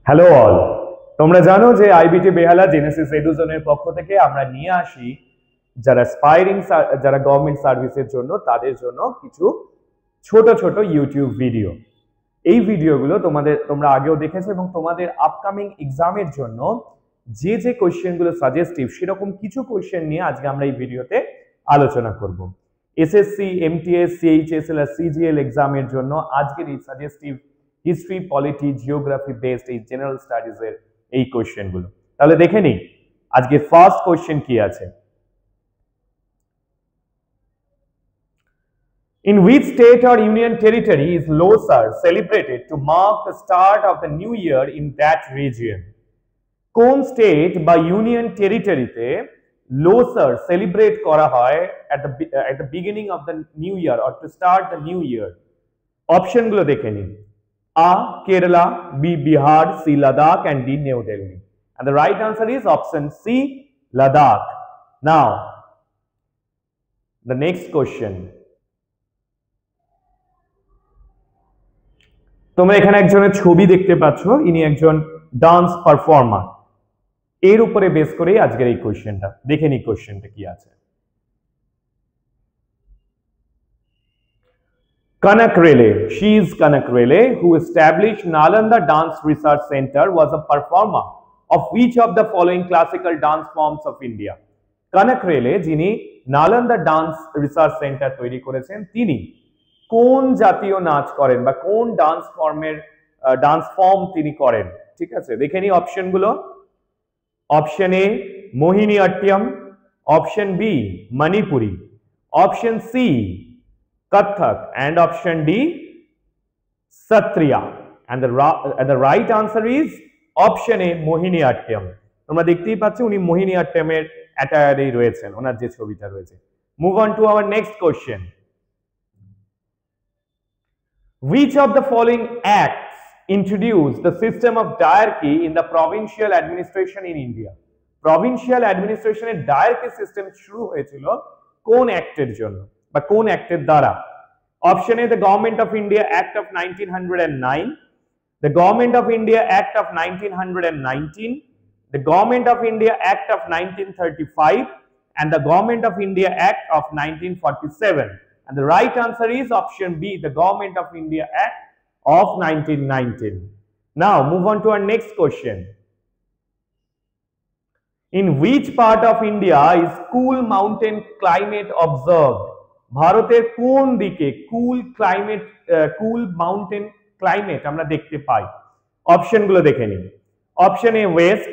Hello all, তোমরা জানো যে আইবিটি বেহালা জেনেসিস এডুজনের পক্ষ থেকে আমরা নিয়ে আসি যারা যারা গভর্নমেন্ট সার্ভিসের জন্য তাদের জন্য কিছু ছোট ছোট ইউটিউব ভিডিও। এই ভিডিওগুলো তোমরা আগেও দেখেছো এবং তোমাদের আপকামিং এক্সামের জন্য যে কোশ্চেনগুলো সাজেস্টিভ সেরকম কিছু কোশ্চেন নিয়ে আজকে আমরা এই ভিডিওতে আলোচনা করব। এসএসসি, এমটিএস, সিএইচএসএল আর সিজিএল এক্সামের জন্য আজকের এই suggestive history, polity, geography based এই জেনারেল স্টাডিজ এর এই কোশ্চেনগুলো। তাহলে দেখে নিই আজকে ফার্স্ট কোশ্চেন কি আছে। In which state or union territory is Losar celebrated to mark the start of the new year in that region? কোন স্টেট বা ইউনিয়ন টেরিটরিতে লোসার সেলিব্রেট করা হয় at the beginning of the new year or to start the new year? অপশনগুলো দেখে নিন। A. Kerala, B. Bihar, C. Ladakh, and D. New Delhi. And the right answer is option C. Ladakh. Now, the next question. তোমরা এখানে একজনের ছবি দেখতে পাচ্ছ, ইনি একজন ডান্স পারফর্মার। এর উপরে বেস করেই আজকের এই কোশ্চেনটা। দেখে নি কোশ্চেনটা কি আছে। Kanak Rele, she is Kanak Rele, who established Nalanda Dance Research Center, was a performer of which of the following classical dance forms of India? Kanak Rele, যিনি নালন্দা ডান্স রিসার্চ সেন্টার তৈরি করেছেন, তিনি কোন জাতীয় নাচ করেন বা কোন ডান্স ফর্ম তিনি করেন? ঠিক আছে, দেখে নি অপশনগুলো। Option A Mohiniyattam, option B Manipuri, option C Kathak, and option D Satriya, and the right answer is option A Mohiniyattam. তোমরা দেখতেই পাচ্ছ উনি মোহিনীঅট্টমের অ্যাটায়ারেই রয়েছেন, ওনার যে ছবিটা রয়েছে। Move on to our next question. Which of the following acts introduced the system of diarchy in the provincial administration in India? Provincial অ্যাডমিনিস্ট্রেশনের diarchy system শুরু হয়েছিল কোন অ্যাক্টের জন্য বা কোন অ্যাক্টের দ্বারা? Option A the government of India act of 1909, the government of India act of 1919, the government of India act of 1935, and the government of India act of 1947. And the right answer is option B, the government of India act of 1919. Now move on to our next question. In which part of India is cool mountain climate observed? ভারতের কোন দিকে কুল mountain climate আমরা দেখতে পাই? অপশনগুলো দেখে নিন। Option A west,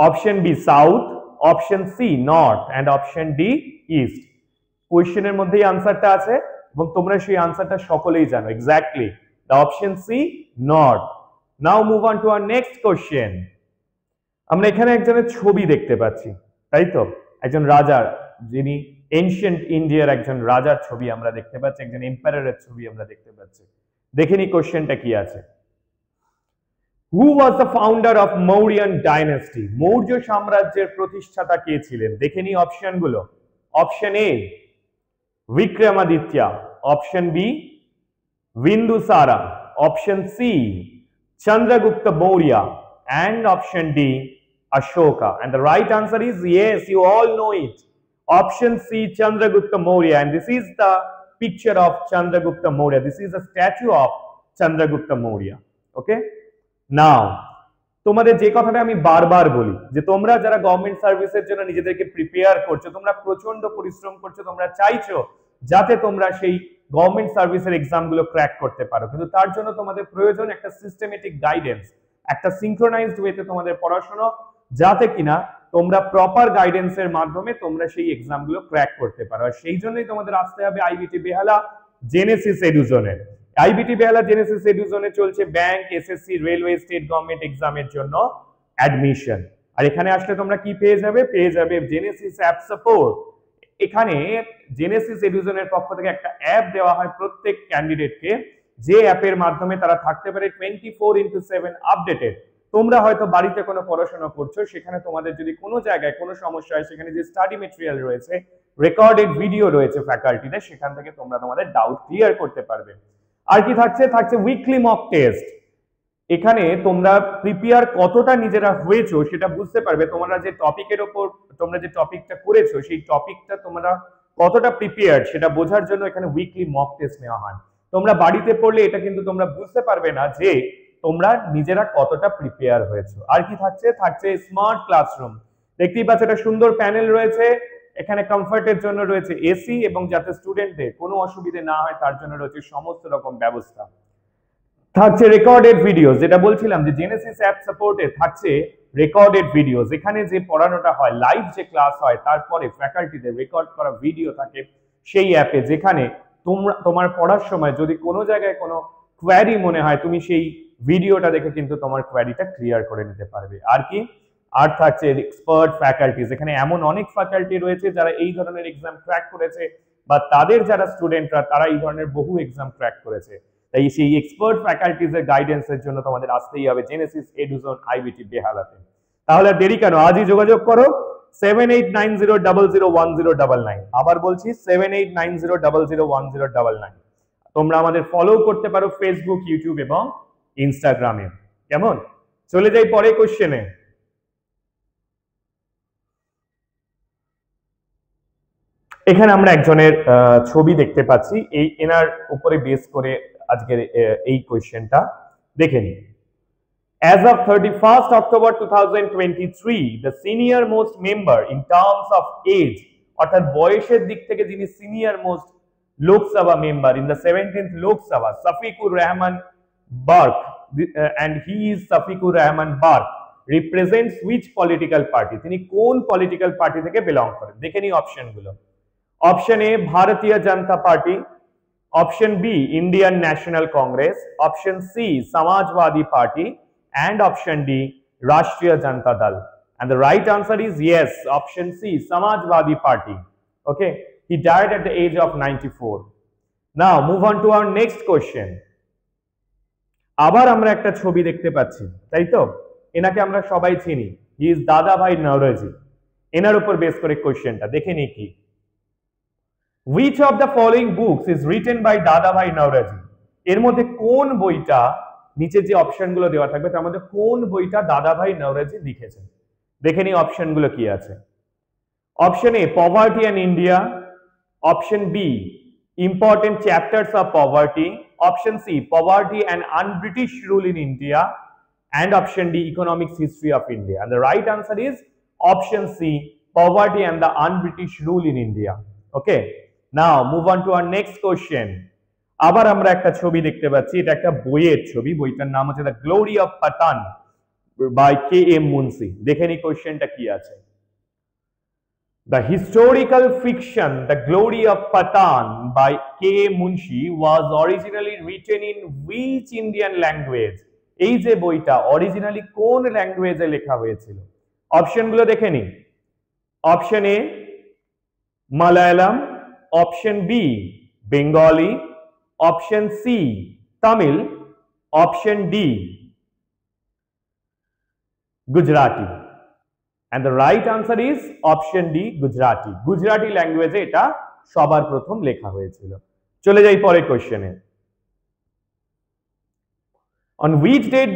option B south, option C north, and option D east. কোশ্চেনের মধ্যেই আনসারটা আছে এবং তোমরা সেই আনসারটা সকলেই জানো। Exactly the option C north. Now move on to our next question. আমরা এখানে একজনের ছবি দেখতে পাচ্ছি, তাই তো? একজন রাজার, যিনি এনশিয়েন্ট ইন্ডিয়ার একজন রাজার ছবি আমরা দেখতে পাচ্ছি, একজন এম্পায়ারের ছবি আমরা দেখতে পাচ্ছি। দেখে নি কোশ্চেনটা কি আছে। Who was the founder of Mauryan dynasty? Maurya সাম্রাজ্যের প্রতিষ্ঠাতা কে ছিলেন? দেখে নি অপশনগুলো। Option A Vikramaditya, option B Bindusara, option C Chandragupta Maurya, and option D Ashoka. And the right answer is yes, you all know it. Option C Chandragupta Maurya, and this is the picture of Chandragupta Maurya. This is a statue of Chandragupta Maurya. Okay? Now, তোমাদের যে কথাটা আমি বারবার বলি যে তোমরা যারা government সার্ভিসের জন্য নিজেদেরকে প্রিপেয়ার করছো, তোমরা প্রচন্ড পরিশ্রম করছো, তোমরা চাইছো যাতে তোমরা সেই গভর্নমেন্ট সার্ভিসের এক্সামগুলো ক্র্যাক করতে পারো, কিন্তু তার জন্য তোমাদের প্রয়োজন একটা সিস্টেমেটিক গাইডেন্স, একটা সিনক্রোনাইজড ওয়েতে তোমাদের পড়াশোনা, যাতে কিনা তোমরা প্রপার গাইডেন্সের মাধ্যমে তোমরা সেই এক্সামগুলো ক্র্যাক করতে পারো। আর সেই জন্যই তোমাদের আসতে হবে আইবিটি বেহালা জেনেসিস এডুজনে। আইবিটি বেহালা জেনেসিস এডুজনে চলছে bank, SSC, railway, state government এক্সামের জন্য অ্যাডমিশন। আর এখানে আসলে তোমরা কি পেয়ে যাবে? পেয়ে যাবে জেনেসিস অ্যাপ সাপোর্ট। এখানে জেনেসিস এডুজনের পক্ষ থেকে একটা অ্যাপ দেওয়া হয় প্রত্যেক ক্যান্ডিডেটকে, যে অ্যাপের মাধ্যমে তারা থাকতে পারে 24/7 আপডেটেড। তোমরা হয়তো বাড়িতে কোনো পড়াশোনা করছো, সেখানে তোমাদের যদি কোনো জায়গায় কোনো সমস্যা হয়, সেখানে যে স্টাডি মেটেরিয়াল রয়েছে, রেকর্ডেড ভিডিও রয়েছে ফ্যাকাল্টিতে, সেখান থেকে তোমরা তোমাদের ডাউট ক্লিয়ার করতে পারবে। আর কি থাকছে? থাকছে উইকলি মক টেস্ট। এখানে তোমরা প্রিপেয়ার কতটা নিজেরা হয়েছো সেটা বুঝতে পারবে তোমরা যে টপিকের ওপর তোমরা যে টপিকটা করেছো সেই টপিকটা তোমরা কতটা প্রিপেয়ার্ড সেটা বোঝার জন্য এখানে উইকলি মক টেস্ট নেওয়া হয়। তোমরা বাড়িতে পড়লে এটা কিন্তু তোমরা বুঝতে পারবে না যে তোমরা নিজেরা কতটা প্রিপেয়ার হয়েছো। আর কি থাকছে স্মার্ট ক্লাসরুম, দেখতেই পাচ্ছ একটা সুন্দর প্যানেল রয়েছে, এখানে কমফর্টের জন্য রয়েছে এসি এবং যাতে স্টুডেন্টদের কোনো অসুবিধা না হয় তার জন্য রয়েছে সমস্ত রকম ব্যবস্থা। থাকছে রেকর্ডেড ভিডিওস, যেটা বলছিলাম যে জেনেসিস অ্যাপ সাপোর্টে থাকছে রেকর্ডেড ভিডিওস, এখানে যে পড়ানোটা হয় লাইভ যে ক্লাস হয় তারপরে ফ্যাকাল্টিদের রেকর্ড করা ভিডিও থাকে সেই অ্যাপে, যেখানে তোমার পড়ার সময় যদি কোনো জায়গায় কোনো কোয়ারি মনে হয় তুমি সেই ভিডিওটা দেখে কিন্তু তোমার কোয়ারিটা ক্লিয়ার করে নিতে পারবে। আর কি আর থাকছে এক্সপার্ট ফ্যাকাল্টিজ, এখানে এমন অনেক ফ্যাকাল্টি রয়েছে যারা এই ধরনের এক্সাম ক্র্যাক করেছে বা তাদের যারা স্টুডেন্টরা তারা এই ধরনের বহু এক্সাম ক্র্যাক করেছে। তাই সেই এক্সপার্ট ফ্যাকাল্টিজের গাইডেন্সের জন্য তোমাদের আসতেই হবে জেনেসিস এডুজোন আইবিটি বেহালাতে। তাহলে দেরি কেন, আজই যোগাযোগ করো 7890001099। আবার বলছি 7890001099। তোমরা আমাদের ফলো করতে পারো ফেসবুক, ইউটিউব এবং ইনস্টাগ্রামে। কেমন, চলে যাই পরে কোশ্চেনে। এখানে আমরা একজনের ছবি দেখতে পাচ্ছি, এনার উপরে বেস করে আজকের এই কোয়েশ্চেনটা দেখে নিই। As of 31st October 2023, the senior most member in terms of age, অর্থাৎ বয়সের দিক থেকে যিনি senior most Lok Sabha member in the 17th Lok Sabha, Safiqur Rahman Bark, and he is Safiqur Rahman Bark, represents which political party? তিনি কোন political party থেকে belong করেন? দেখে নিই অপশনগুলো। Option A Bharatiya Janata Party, option B Indian National Congress, option C Samajwadi Party, and option D Rashtriya Janata Dal. And the right answer is yes, option C Samajwadi Party. Okay, he died at the age of 94. Now move on to our next question. আবার আমরা একটা ছবি দেখতে পাচ্ছি, তাই তো? এনাকে আমরা সবাই চিনি, হি ইজ দাদাভাই নওরোজি। এনার উপর বেস করে কোশ্চেনটা দেখে নিই কি। Which of the following books is written by দাদাভাই নওরোজি? এর মধ্যে কোন বইটা, নিচে যে অপশনগুলো দেওয়া থাকবে তার মধ্যে কোন বইটা দাদাভাই নওরোজি লিখেছেন? দেখে নিই অপশনগুলো কি আছে। Option A poverty and India, option B important chapters of poverty, option C poverty and unbritish rule in India, and option D economics history of India. And the right answer is option C poverty and the un-British rule in India. Okay, now move on to our next question. আবার আমরা একটা ছবি দেখতে পাচ্ছি, এটা একটা বইয়ের ছবি, বইটার নাম হচ্ছে the glory of Pathan by K M Munshi. দেখে নি কোশ্চেনটা কি আছে। The historical fiction The Glory of Pathan by K.A. Munshi was originally written in which Indian language? এই যে বইটা অরিজিনালি কোন ল্যাঙ্গুয়েজে লেখা হয়েছিল? অপশনগুলো দেখে নিই। Option A Malayalam, option B Bengali, option C Tamil, option D Gujarati. and the right answer is option D Gujarati. Gujarati ল্যাঙ্গুয়েজে এটা সবার প্রথম লেখা হয়েছিল। চলে যাই পরের কোশ্চেনে। On which date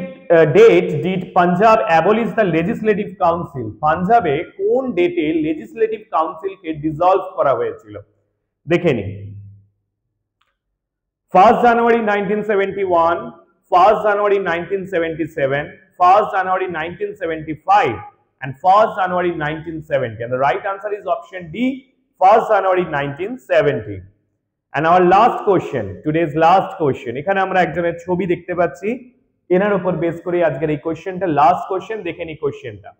did Punjab abolish the legislative council? পাঞ্জাবে কোন ডেটে লেজিসলেটিভ কাউন্সিলকে ডিসলভ করা হয়েছিল? দেখে নিন। 1st January 1971, 1st January 1977, 1st January 1975, and 1st January 1970. And the right answer is option D, 1st January 1970. And our last question, today's last question, এখানে আমরা একজনের ছবি দেখতে পাচ্ছি, এনার উপর বেস করে আজকের এই কোশ্চেনটা লাস্ট কোশ্চেন। দেখে নি কোশ্চেনটা।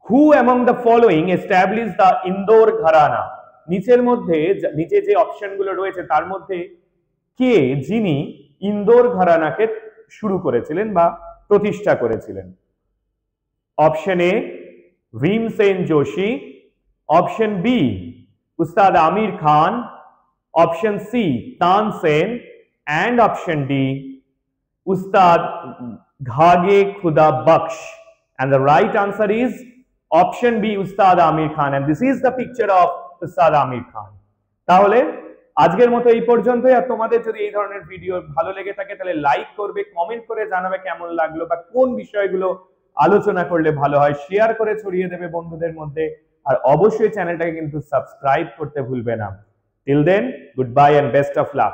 Who among the following established the Indore Gharana? নিচের মধ্যে, নিচে যে অপশনগুলো রয়েছে তার মধ্যে কে যিনি ইন্দোর ঘরানাকে শুরু করেছিলেন বা প্রতিষ্ঠা করেছিলেন? Option A Bhimsen Joshi, option B Ustad Amir Khan, option C Tansen, and option D Ustad Ghage Khuda Baksh. And the right answer is option B Ustad Amir Khan, and this is the picture of Ustad Amir Khan. তাহলে আজকের মতো এই পর্যন্তই। আর তোমাদের যদি এই ধরনের video ভালো লেগে থাকে তাহলে লাইক করবে, কমেন্ট করে জানাবে কেমন লাগলো বা কোন বিষয়গুলো আলোচনা করলে ভালো হয়, শেয়ার করে ছড়িয়ে দেবে বন্ধুদের মধ্যে। আর অবশ্যই চ্যানেলটাকে কিন্তু সাবস্ক্রাইব করতে ভুলবে না। Till then, goodbye and best of lakh.